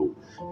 2।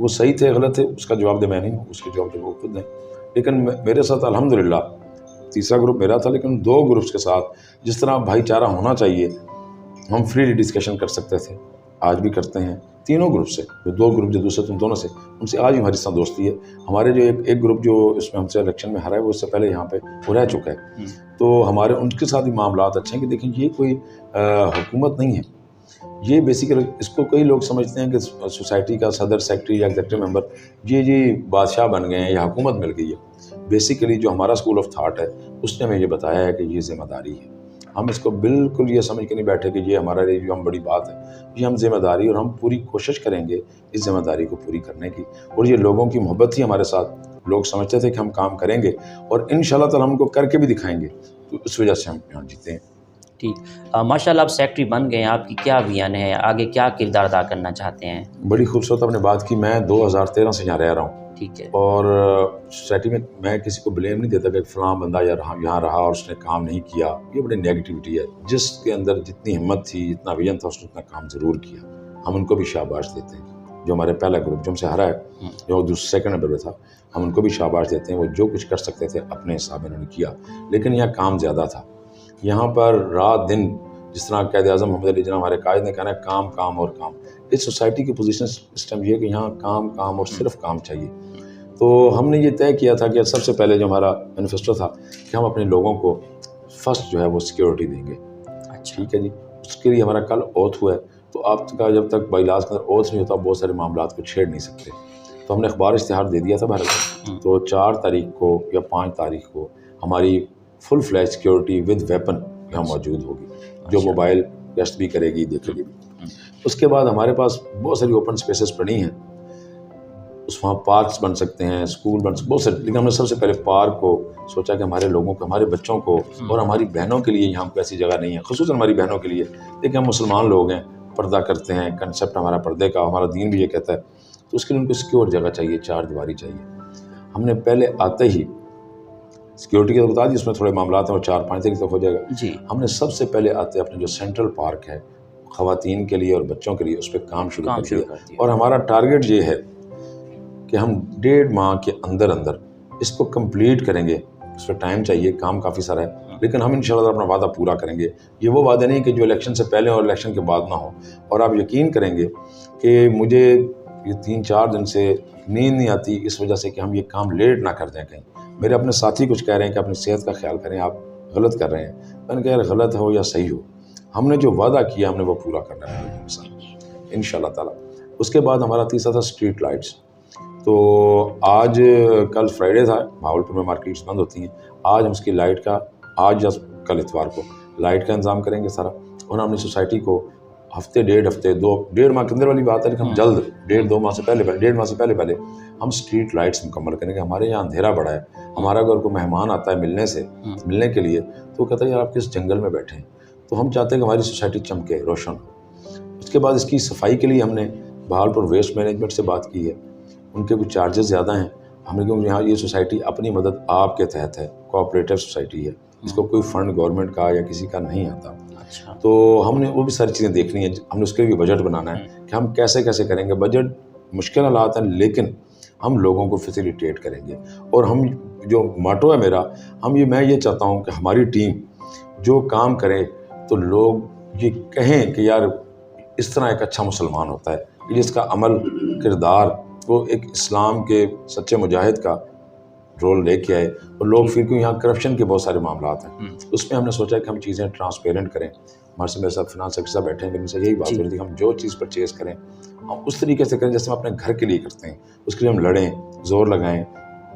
وہ صحیح تھے غلط تھے اس کا جواب دے میں نہیں ہوں، اس کے جواب دے وہ خود دیں. لیکن میرے ساتھ الحمدللہ تیسرا گروپ میرا تھا، لیکن 2 گروپس کے ساتھ جس طرح بھائی چارہ ہونا چاہیے ہم فریلی ڈسکشن کر سکتے تھے، آج بھی کرتے ہیں. تینوں گروپ سے، جو 2 گروپ جو دوسرے تم دونوں سے، ان سے آج بھی ہماری ساتھ دوستی ہے. ہمارے جو ایک گروپ جو اس میں ہم سے الیکشن میں ہرا ہے وہ اس سے پہلے یہاں پہ وہ رہ چکا ہے، تو ہمارے ان کے ساتھ بھی معاملات اچھے ہیں. کہ دیکھیں یہ کوئی حکومت نہیں ہے، یہ بیسیکلی اس کو کئی لوگ سمجھتے ہیں کہ سوسائٹی کا صدر سیکٹری یا ایگزیکٹو ممبر یہ بادشاہ بن گئے ہیں یا حکومت مل گئی ہے. بیسیکلی جو ہمارا اسکول آف تھاٹ ہے اس نے ہمیں یہ بتایا ہے کہ یہ ذمہ داری ہے. ہم اس کو بالکل یہ سمجھ کے نہیں بیٹھے کہ یہ ہمارا لیے جو ہم بڑی بات ہے، یہ ہم ذمہ داری، اور ہم پوری کوشش کریں گے اس ذمہ داری کو پوری کرنے کی. اور یہ لوگوں کی محبت تھی ہمارے ساتھ، لوگ سمجھتے تھے کہ ہم کام کریں گے اور انشاءاللہ تعالی ہم کو کر کے بھی دکھائیں گے، تو اس وجہ سے ہم یہاں جیتے ہیں. ٹھیک، ماشاء اللہ آپ سیکٹری بن گئے ہیں، آپ کی کیا ویژن ہے، آگے کیا کردار ادا کرنا چاہتے ہیں؟ بڑی خوبصورت آپ نے بات کی. میں 2013 سے یہاں رہ رہا ہوں. ٹھیک ہے. اور سوسائٹی میں کسی کو بلیم نہیں دیتا کہ فلاں بندہ یہاں رہا اور اس نے کام نہیں کیا. یہ بڑی نیگیٹیوٹی ہے. جس کے اندر جتنی ہمت تھی، جتنا ویژن تھا، اس نے اتنا کام ضرور کیا. ہم ان کو بھی شاباش دیتے ہیں. جو ہمارے پہلا گروپ جو ہم سے ہرا ہے، جو سیکنڈ نمبر پہ تھا، ہم ان کو بھی شاباش دیتے ہیں. وہ جو کچھ کر سکتے تھے اپنے حساب میں انہوں نے کیا. لیکن یہاں کام زیادہ تھا. یہاں پر رات دن، جس طرح قائد اعظم محمد علی جناح ہمارے قائد نے کہنا ہے کام کام اور کام. اس سوسائٹی کی پوزیشن اس ٹائم یہ ہے کہ یہاں کام کام اور صرف کام چاہیے. تو ہم نے یہ طے کیا تھا کہ سب سے پہلے جو ہمارا مینیفیسٹو تھا کہ ہم اپنے لوگوں کو فرسٹ جو ہے وہ سیکیورٹی دیں گے. ٹھیک ہے جی. اس کے لیے ہمارا کل اوتھ ہوا ہے. تو آپ کا جب تک بائی لاز کے اندر اوتھ نہیں ہوتا بہت سارے معاملات کو چھیڑ نہیں سکتے. تو ہم نے اخبار اشتہار دے دیا تھا بھارت کو. تو 4 تاریخ کو یا 5 تاریخ کو ہماری فل فلیج سیکیورٹی ود ویپن یہاں موجود ہوگی، جو موبائل گشت بھی کرے گی، دیکھے گی. اس کے بعد ہمارے پاس بہت ساری اوپن سپیسز پڑی ہیں. وہاں پارکس بن سکتے ہیں، اسکول بن سکتے، بہت سارے. لیکن ہم نے سب سے پہلے پارک کو سوچا کہ ہمارے لوگوں کو، ہمارے بچوں کو اور ہماری بہنوں کے لیے یہاں پہ ایسی جگہ نہیں ہے، خصوصاً ہماری بہنوں کے لیے. لیکن ہم مسلمان لوگ ہیں، پردہ کرتے ہیں، کنسیپٹ ہمارا پردے کا، ہمارا دین بھی یہ کہتا ہے. تو اس کے لیے ان کو سیکیور جگہ چاہیے، 4 دیواری چاہیے. ہم نے پہلے آتے ہی سیکیورٹی کا بتا دی، اس میں تھوڑے معاملات ہیں، وہ 4-5 تاریخ تک ہو جائے گا. جی. ہم نے سب سے پہلے آتے اپنے جو سینٹرل پارک ہے خواتین کے لیے اور بچوں کے لیے، اس پہ کام شروع کر دیا. اور ہمارا ٹارگیٹ یہ ہے کہ ہم 1.5 ماہ کے اندر اس کو کمپلیٹ کریں گے. اس پہ ٹائم چاہیے، کام کافی سارا ہے، لیکن ہم انشاءاللہ اپنا وعدہ پورا کریں گے. یہ وہ وعدہ نہیں کہ جو الیکشن سے پہلے اور الیکشن کے بعد نہ ہو. اور آپ یقین کریں گے کہ مجھے یہ 3-4 دن سے نیند نہیں آتی اس وجہ سے کہ ہم یہ کام لیٹ نہ کر دیں کہیں. میرے اپنے ساتھی کچھ کہہ رہے ہیں کہ اپنی صحت کا خیال کریں، آپ غلط کر رہے ہیں. میں نے کہا یار غلط ہو یا صحیح ہو، ہم نے جو وعدہ کیا ہم نے وہ پورا کرنا ہے انشاءاللہ تعالیٰ. اس کے بعد ہمارا تیسرا تھا اسٹریٹ لائٹس. تو آج کل فرائیڈے تھا، بھاولپور میں مارکیٹس بند ہوتی ہیں. آج ہم اس کی لائٹ کا، آج یا کل اتوار کو لائٹ کا انتظام کریں گے سارا. اور ہم نے سوسائٹی کو ہفتے 1.5 ماہ کے اندر والی بات ہے، لیکن ہم جلد 1.5 ماہ سے پہلے ہم اسٹریٹ لائٹس مکمل کریں گے. ہمارے یہاں اندھیرا بڑا ہے. ہمارا اگر کوئی مہمان آتا ہے ملنے کے لیے تو وہ کہتا ہے یار آپ کس جنگل میں بیٹھے ہیں. تو ہم چاہتے ہیں کہ ہماری سوسائٹی چمکے، روشن ہو. اس کے بعد اس کی صفائی کے لیے ہم نے بہاولپور ویسٹ مینجمنٹ سے بات کی ہے. ان کے کچھ چارجز زیادہ ہیں. ہم نے کیونکہ یہاں یہ سوسائٹی اپنی مدد آپ کے تحت ہے، کوآپریٹو سوسائٹی ہے، اس کو کوئی فنڈ گورنمنٹ کا یا کسی کا نہیں آتا. تو ہم نے وہ بھی ساری چیزیں دیکھنی ہیں. ہم نے اس کے لیے بجٹ بنانا ہے کہ ہم کیسے کریں گے. بجٹ مشکل حالات ہیں لیکن ہم لوگوں کو فیسیلیٹیٹ کریں گے. اور ہم جو ماٹو ہے میرا، میں یہ چاہتا ہوں کہ ہماری ٹیم جو کام کرے تو لوگ یہ کہیں کہ یار اس طرح ایک اچھا مسلمان ہوتا ہے جس کا عمل کردار وہ ایک اسلام کے سچے مجاہد کا رول لے کے آئے. اور لوگ پھر کیوں یہاں کرپشن کے بہت سارے معاملات ہیں، اس میں ہم نے سوچا کہ ہم چیزیں ٹرانسپیرنٹ کریں. ہمارے سے میرے ساتھ فنانس سیکٹری صاحب بیٹھے ہیں، میرے سے یہی بات ہو رہی تھی کہ ہم جو چیز پرچیز کریں ہم اس طریقے سے کریں جیسے ہم اپنے گھر کے لیے کرتے ہیں. اس کے لیے ہم لڑیں، زور لگائیں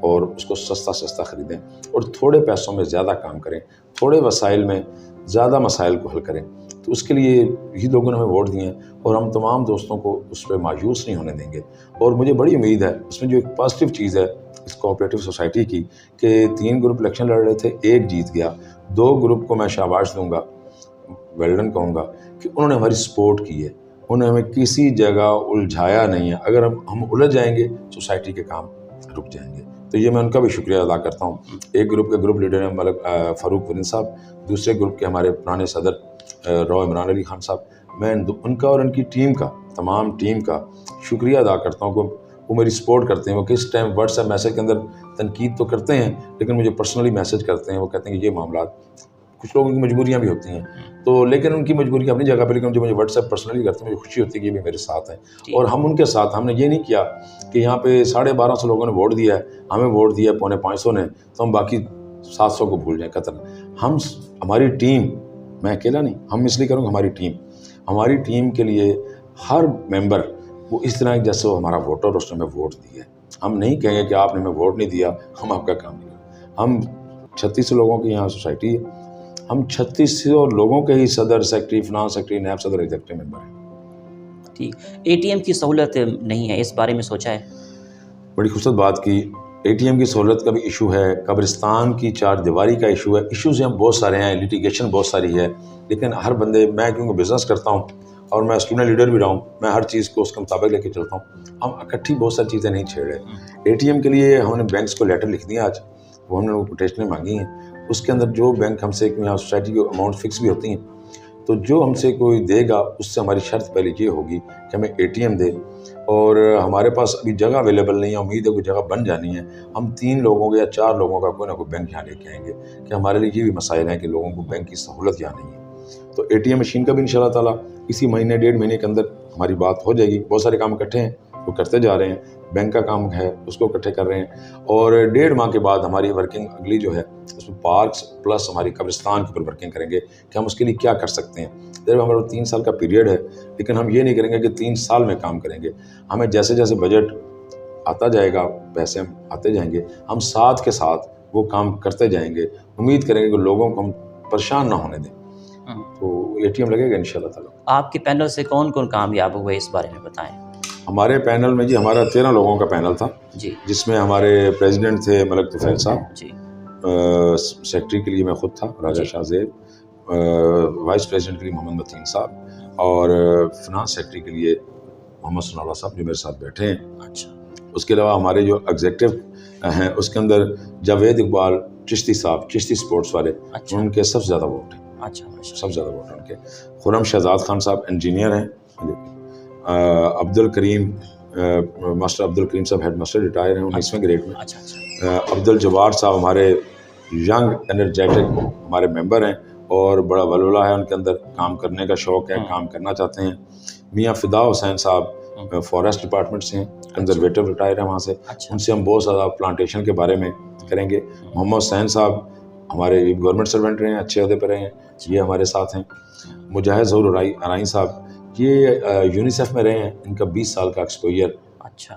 اور اس کو سستا خریدیں اور تھوڑے پیسوں میں زیادہ کام کریں، تھوڑے وسائل میں زیادہ مسائل کو حل کریں. تو اس کے لیے ہی لوگوں نے ہمیں ووٹ دیے ہیں اور ہم تمام دوستوں کو اس پہ مایوس نہیں ہونے دیں گے. اور مجھے بڑی امید ہے اس میں جو ایک پازیٹیو چیز ہے اس کوآپریٹو سوسائٹی کی کہ 3 گروپ الیکشن لڑ رہے تھے، 1 جیت گیا. 2 گروپ کو میں شاباش دوں گا، ویلڈن کہوں گا کہ انہوں نے ہماری سپورٹ کی ہے. انہوں نے ہمیں کسی جگہ الجھایا نہیں ہے. اگر ہم الجھ جائیں گے سوسائٹی کے کام رک جائیں گے. تو یہ میں ان کا بھی شکریہ ادا کرتا ہوں. ایک گروپ کے گروپ لیڈر ہیں ملک فاروق ورین صاحب، دوسرے گروپ کے ہمارے پرانے صدر رو عمران علی خان صاحب. میں ان کا اور ان کی ٹیم کا، تمام ٹیم کا شکریہ ادا کرتا ہوں کہ وہ میری سپورٹ کرتے ہیں. وہ کس ٹائم واٹس ایپ میسج کے اندر تنقید تو کرتے ہیں لیکن مجھے پرسنلی میسج کرتے ہیں. وہ کہتے ہیں کہ یہ معاملات، کچھ لوگوں کی مجبوریاں بھی ہوتی ہیں تو، لیکن ان کی مجبوری اپنی جگہ پہ، لیکن جو مجھے واٹس ایپ پرسنلی کرتے ہیں مجھے خوشی ہوتی ہے کہ یہ بھی میرے ساتھ ہیں. اور ہم ان کے ساتھ، ہم نے یہ نہیں کیا کہ یہاں پہ 1250 لوگوں نے ووٹ دیا ہے، ہمیں ووٹ دیا 450 نے تو ہم باقی 700 کو بھول جائیں. قطر ہماری ٹیم، میں اکیلا نہیں، ہم اس لیے کروں گا ہماری ٹیم کے لیے ہر ممبر وہ اس طرح جیسے وہ ہمارا ووٹر، اس نے ہمیں ووٹ دیا ہے. ہم نہیں کہیں گے کہ آپ نے ہمیں ووٹ نہیں دیا ہم آپ کا کام نہیں کریں. ہم 3600 لوگوں کی یہاں سوسائٹی ہے، ہم 3600 لوگوں کے ہی صدر، سیکٹری، فنانس سیکٹری، نائب صدر، ایگزیکٹو ممبر ہیں. ٹھیک. اے ٹی ایم کی سہولت نہیں ہے، اس بارے میں سوچا ہے؟ بڑی خوبصورت بات کی. اے ٹی ایم کی سہولت کا بھی ایشو ہے، قبرستان کی 4 دیواری کا ایشو ہے. ایشوز یہاں بہت سارے ہیں، لیٹیگیشن بہت ساری ہے، لیکن ہر بندے، میں کیونکہ بزنس کرتا ہوں اور میں اسٹوڈنٹ لیڈر بھی رہا ہوں، میں ہر چیز کو اس کے مطابق لے کے چلتا ہوں. ہم اکٹھی بہت ساری چیزیں نہیں چھیڑ رہے. اے ٹی ایم کے لیے ہم نے بینکس کو لیٹر لکھ دیا آج، وہ ہم نے وہ کوٹیشنیں مانگی ہیں. اس کے اندر جو بینک ہم سے، یہاں سوسائٹی کی اماؤنٹ فکس بھی ہوتی ہیں، تو جو ہم سے کوئی دے گا اس سے ہماری شرط پہلے یہ ہوگی کہ ہمیں اے ٹی ایم دے. اور ہمارے پاس ابھی جگہ اویلیبل نہیں ہے، امید ہے کوئی جگہ بن جانی ہے. ہم 3 لوگوں کا یا 4 لوگوں کا کوئی نہ کوئی بینک یہاں لے کے آئیں گے کہ ہمارے لیے یہ بھی مسائل ہیں کہ لوگوں کو بینک کی سہولت یہاں نہیں ہے. تو اے ٹی ایم مشین کا بھی انشاءاللہ تعالیٰ اسی مہینے 1.5 مہینے کے اندر ہماری بات ہو جائے گی. بہت سارے کام اکٹھے ہیں، وہ کرتے جا رہے ہیں. بینک کا کام ہے اس کو اکٹھے کر رہے ہیں. اور 1.5 ماہ کے بعد ہماری ورکنگ اگلی جو ہے اس میں پارکس پلس ہماری قبرستان کے اوپر ورکنگ کریں گے کہ ہم اس کے لیے کیا کر سکتے ہیں. ہمارا 3 سال کا پیریڈ ہے، لیکن ہم یہ نہیں کریں گے کہ 3 سال میں کام کریں گے. ہمیں جیسے جیسے بجٹ آتا جائے گا، پیسے ہم آتے جائیں گے، ہم ساتھ کے ساتھ وہ کام کرتے جائیں گے. امید کریں گے کہ لوگوں کو ہم پریشان نہ ہونے دیں. تو اے ٹی ایم لگے گا انشاءاللہ تعالیٰ. آپ کے پینل سے کون کون کامیاب ہوئے اس بارے میں بتائیں. ہمارے پینل میں جی ہمارا 13 لوگوں کا پینل تھا جی، جس میں ہمارے پریزیڈنٹ تھے ملک طفیل صاحب جی، سیکٹری کے لیے میں خود تھا راجہ شاہ زیب، وائس پریزیڈنٹ کے لیے محمد متین صاحب، اور فنانس سیکٹری کے لیے محمد ثناء اللہ صاحب جو میرے ساتھ بیٹھے ہیں. اچھا. اس کے علاوہ ہمارے جو ایگزیکٹو ہیں اس کے اندر جاوید اقبال چشتی صاحب، چشتی سپورٹس والے، اچھا. ان کے سب سے زیادہ ووٹ ہیں. اچھا، سب سے زیادہ ووٹ ہیں ان کے. خرم شہزاد خان صاحب انجینئر ہیں. عبد الکریم ماسٹر عبد الکریم صاحب ہیڈ ماسٹر ریٹائر ہیں 19ویں گریڈ میں. اچھا. عبد الجبار صاحب ہمارے ینگ انرجیٹک ہمارے ممبر ہیں اور بڑا ولولہ ہے ان کے اندر، کام کرنے کا شوق ہے، کام کرنا چاہتے ہیں. میاں فدا حسین صاحب فارسٹ ڈپارٹمنٹ سے ہیں، کنزرویٹر ریٹائر ہیں وہاں سے. ان سے ہم بہت زیادہ پلانٹیشن کے بارے میں کریں گے. محمد حسین صاحب ہمارے گورنمنٹ سرونٹ رہے ہیں، اچھے عہدے پہ رہے ہیں، یہ ہمارے ساتھ ہیں. مجاہد ظہور ارائیں صاحب یہ یونیسیف میں رہے ہیں، ان کا 20 سال کا ایکسپوئر اچھا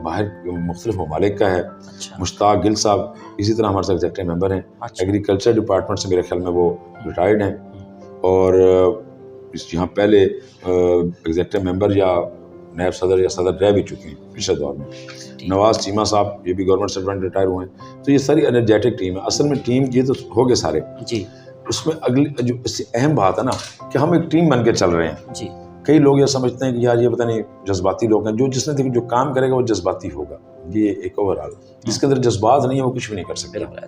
باہر مختلف ممالک کا ہے. اچھا. مشتاق گل صاحب اسی طرح ہمارے ساتھ ایگزیکٹو ممبر ہیں. ایگریکلچر ڈپارٹمنٹ سے میرے خیال میں وہ ریٹائرڈ ہیں اور یہاں پہلے ایگزیکٹو ممبر یا نائب صدر یا صدر رہ بھی چکے ہیں پچھلے دور میں. نواز چیمہ صاحب یہ بھی گورنمنٹ سرونٹ ریٹائر ہوئے ہیں. تو یہ ساری انرجیٹک ٹیم ہے. اصل میں ٹیم یہ تو ہو گئے سارے جی. اس میں اگلی جو اس سے اہم بات ہے نا کہ ہم ایک ٹیم بن کے چل رہے ہیں. جی. کئی لوگ یہ سمجھتے ہیں کہ یار یہ پتہ نہیں جذباتی لوگ ہیں. جس نے دیکھو جو کام کرے گا وہ جذباتی ہوگا. یہ ایک اوورآل جس کے اندر جذبات نہیں ہے وہ کچھ بھی نہیں کر سکتا.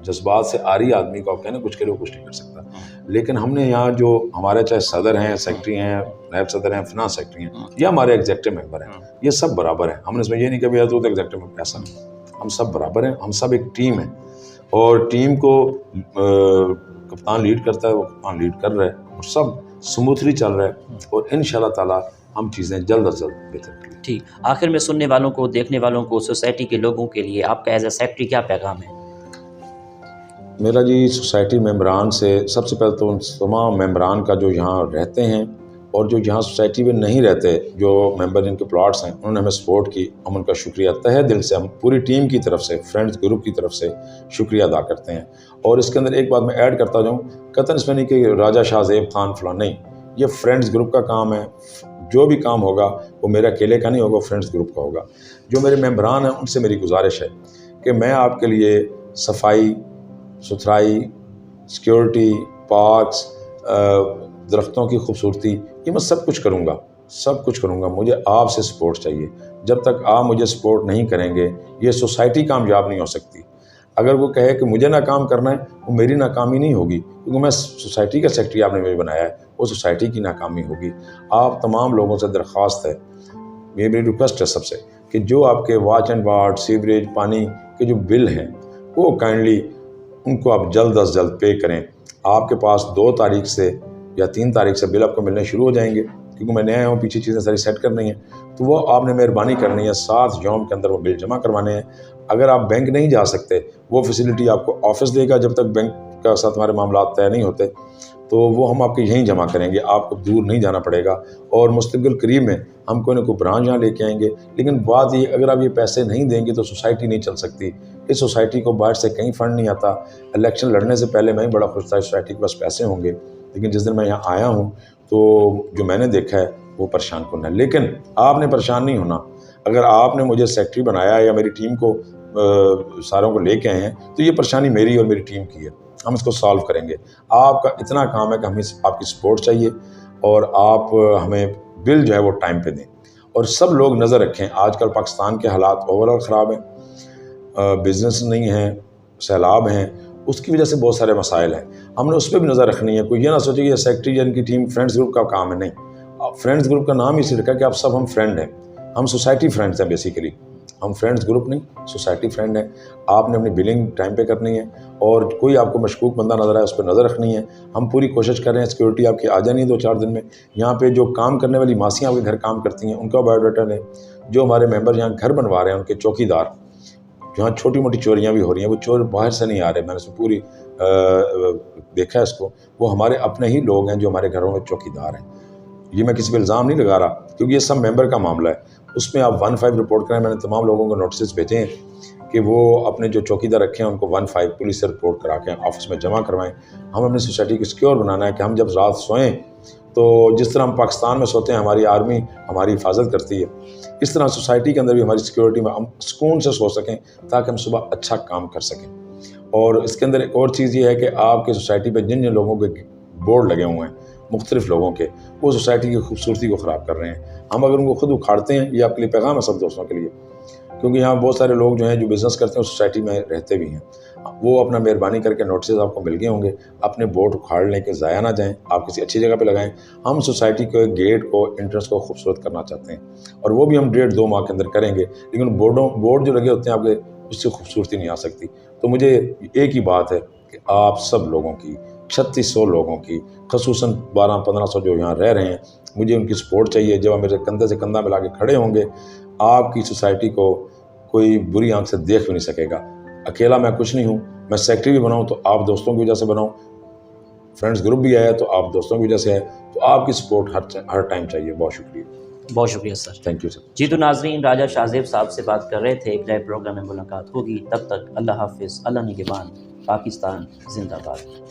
جذبات سے آری آدمی کو آپ کہنا کچھ کرے وہ کچھ نہیں کر سکتا. لیکن ہم نے یہاں جو ہمارے چاہے صدر ہیں، سیکٹری ہیں، نائب صدر ہیں، فنانس سیکٹری ہیں یا ہمارے ایگزیکٹو ممبر ہیں، یہ سب برابر ہیں. ہم نے اس میں یہ نہیں کہا تو ایگزیکٹو ممبر، ایسا نہیں. ہم سب برابر ہیں، ہم سب ایک ٹیم ہیں اور ٹیم کو کپتان لیڈ کرتا ہے، وہ کپتان لیڈ کر رہا ہے اور سب سموتھلی چل رہا ہے اور انشاءاللہ تعالی ہم چیزیں جلد از جلد بہتر کریں. ٹھیک. آخر میں سننے والوں کو، دیکھنے والوں کو، سوسائٹی کے لوگوں کے لیے آپ کا ایز اے سیکٹری کیا پیغام ہے؟ میرا جی سوسائٹی ممبران سے سب سے پہلے تو ان تمام ممبران کا جو یہاں رہتے ہیں اور جو یہاں سوسائٹی میں نہیں رہتے، جو ممبر جن کے پلاٹس ہیں انہوں نے ہمیں سپورٹ کی، ہم ان کا شکریہ تہہ دل سے، ہم پوری ٹیم کی طرف سے، فرینڈز گروپ کی طرف سے شکریہ ادا کرتے ہیں. اور اس کے اندر ایک بات میں ایڈ کرتا جاؤں، قطعاً اس میں نہیں کہ راجہ شاہ زیب خان فلاں، نہیں، یہ فرینڈز گروپ کا کام ہے. جو بھی کام ہوگا وہ میرا اکیلے کا نہیں ہوگا، فرینڈز گروپ کا ہوگا. جو میرے ممبران ہیں ان سے میری گزارش ہے کہ میں آپ کے لیے صفائی ستھرائی، سیکیورٹی، پارکس، درختوں کی خوبصورتی، یہ میں سب کچھ کروں گا. مجھے آپ سے سپورٹ چاہیے. جب تک آپ مجھے سپورٹ نہیں کریں گے یہ سوسائٹی کامیاب نہیں ہو سکتی. اگر وہ کہے کہ مجھے ناکام کرنا ہے وہ میری ناکامی نہیں ہوگی، کیونکہ میں سوسائٹی کا سیکٹری آپ نے مجھے بنایا ہے، وہ سوسائٹی کی ناکامی ہوگی. آپ تمام لوگوں سے درخواست ہے، یہ میری ریکویسٹ ہے سب سے کہ جو آپ کے واچ اینڈ وارڈ، سیوریج، پانی کے جو بل ہیں وہ کائنڈلی ان کو آپ جلد از جلد پے کریں. آپ کے پاس 2 تاریخ سے یا 3 تاریخ سے بل آپ کو ملنے شروع ہو جائیں گے، کیونکہ میں نیا ہوں، پیچھے چیزیں ساری سیٹ کرنی ہیں. تو وہ آپ نے مہربانی کرنی ہے 7 یوم کے اندر وہ بل جمع کروانے ہیں. اگر آپ بینک نہیں جا سکتے، وہ فیسلٹی آپ کو آفس دے گا جب تک بینک کا ساتھ ہمارے معاملات طے نہیں ہوتے، تو وہ ہم آپ کے یہیں جمع کریں گے، آپ کو دور نہیں جانا پڑے گا. اور مستقبل قریب میں ہم کوئی نہ کوئی برانچ یہاں لے کے آئیں گے. لیکن بات یہ، اگر آپ یہ پیسے نہیں دیں گے تو سوسائٹی نہیں چل سکتی. اس سوسائٹی کو باہر سے کہیں فنڈ نہیں آتا. الیکشن لڑنے سے پہلے میں ہی بڑا خوش تھا سوسائٹی کے پاس پیسے ہوں گے، لیکن جس دن میں یہاں آیا ہوں تو جو میں نے دیکھا ہے وہ پریشان کن ہے. لیکن آپ نے پریشان نہیں ہونا. اگر آپ نے مجھے سیکٹری بنایا یا میری ٹیم کو ساروں کو لے کے آئے ہیں تو یہ پریشانی میری اور میری ٹیم کی ہے. ہم اس کو سالو کریں گے. آپ کا اتنا کام ہے کہ ہمیں آپ کی سپورٹ چاہیے اور آپ ہمیں بل جو ہے وہ ٹائم پہ دیں. اور سب لوگ نظر رکھیں، آج کل پاکستان کے حالات اوور آل خراب ہیں، بزنس نہیں ہیں، سیلاب ہیں، اس کی وجہ سے بہت سارے مسائل ہیں. ہم نے اس پہ بھی نظر رکھنی ہے. کوئی یہ نہ سوچے کہ یہ سیکٹری یا ان کی ٹیم فرینڈز گروپ کا کام ہے. نہیں، فرینڈز گروپ کا نام اسی رکھا کہ آپ سب ہم فرینڈ ہیں. ہم سوسائٹی فرینڈز ہیں بیسیکلی. ہم فرینڈز گروپ نہیں، سوسائٹی فرینڈ ہیں. آپ نے اپنی بلنگ ٹائم پہ کرنی ہے اور کوئی آپ کو مشکوک بندہ نظر آئے اس پہ نظر رکھنی ہے. ہم پوری کوشش کر رہے ہیں سیکورٹی آپ کی آ جانی 2-4 دن میں. یہاں پہ جو کام کرنے والی ماسیاں آپ کے گھر کام کرتی ہیں ان کا بایو ڈاٹا لیں. جو ہمارے ممبر یہاں گھر بنوا رہے ہیں ان کے چوکیدار، جہاں چھوٹی موٹی چوریاں بھی ہو رہی ہیں، وہ چور باہر سے نہیں آ رہے، میں نے اس میں پوری دیکھا ہے اس کو. وہ ہمارے اپنے ہی لوگ ہیں جو ہمارے گھروں میں چوکیدار ہیں. یہ میں کسی پہ الزام نہیں لگا رہا کیونکہ یہ سب ممبر کا معاملہ ہے. اس میں آپ 1-5 رپورٹ کریں. میں نے تمام لوگوں کو نوٹسز بھیجے ہیں کہ وہ اپنے جو چوکیدار رکھے ہیں ان کو 1-5 پولیس سے رپورٹ کرا کے آفس میں جمع کروائیں. ہم اپنی سوسائٹی کو سیکیور بنانا ہے کہ ہم جب رات سوئیں تو جس طرح ہم پاکستان میں سوتے ہیں ہماری آرمی ہماری حفاظت کرتی ہے، اس طرح سوسائٹی کے اندر بھی ہماری سیکیورٹی میں ہم سکون سے سو سکیں تاکہ ہم صبح اچھا کام کر سکیں. اور اس کے اندر ایک اور چیز یہ ہے کہ آپ کے سوسائٹی پہ جن جن لوگوں کے بورڈ لگے ہوئے ہیں مختلف لوگوں کے، وہ سوسائٹی کی خوبصورتی کو خراب کر رہے ہیں. ہم اگر ان کو خود اکھاڑتے ہیں، یہ آپ کے لیے پیغام ہے سب دوستوں کے لیے، کیونکہ یہاں بہت سارے لوگ جو ہیں جو بزنس کرتے ہیں سوسائٹی میں رہتے بھی ہیں. وہ اپنا مہربانی کر کے نوٹسز آپ کو مل گئے ہوں گے، اپنے بورڈ اکھاڑ لیں کہ ضائع نہ جائیں، آپ کسی اچھی جگہ پہ لگائیں. ہم سوسائٹی کے گیٹ کو، انٹرنس کو خوبصورت کرنا چاہتے ہیں اور وہ بھی ہم 1.5-2 ماہ کے اندر کریں گے. لیکن بورڈ جو لگے ہوتے ہیں آپ کے، اس سے خوبصورتی نہیں آ سکتی. تو مجھے ایک ہی بات ہے کہ آپ سب لوگوں کی، 3600 لوگوں کی، خصوصاً 1200-1500 جو یہاں رہ رہے ہیں، مجھے ان کی سپورٹ چاہیے. جب آپ میرے کندھے سے کندھا ملا کے کھڑے ہوں گے، آپ کی سوسائٹی کو کوئی بری آنکھ سے دیکھ بھی نہیں سکے گا. اکیلا میں کچھ نہیں ہوں. میں سیکٹری بھی بناؤں تو آپ دوستوں کی وجہ سے بناؤں، فرینڈز گروپ بھی آیا تو آپ دوستوں کی وجہ سے ہے. تو آپ کی سپورٹ ہر ٹائم چاہیے. بہت شکریہ. بہت شکریہ سر. Thank you sir. جی تو ناظرین، راجہ شاہ زیب صاحب سے بات کر رہے تھے. ایک نئے پروگرام میں ملاقات ہوگی. تب تک اللہ حافظ. اللہ نگہبان. پاکستان زندہ باد.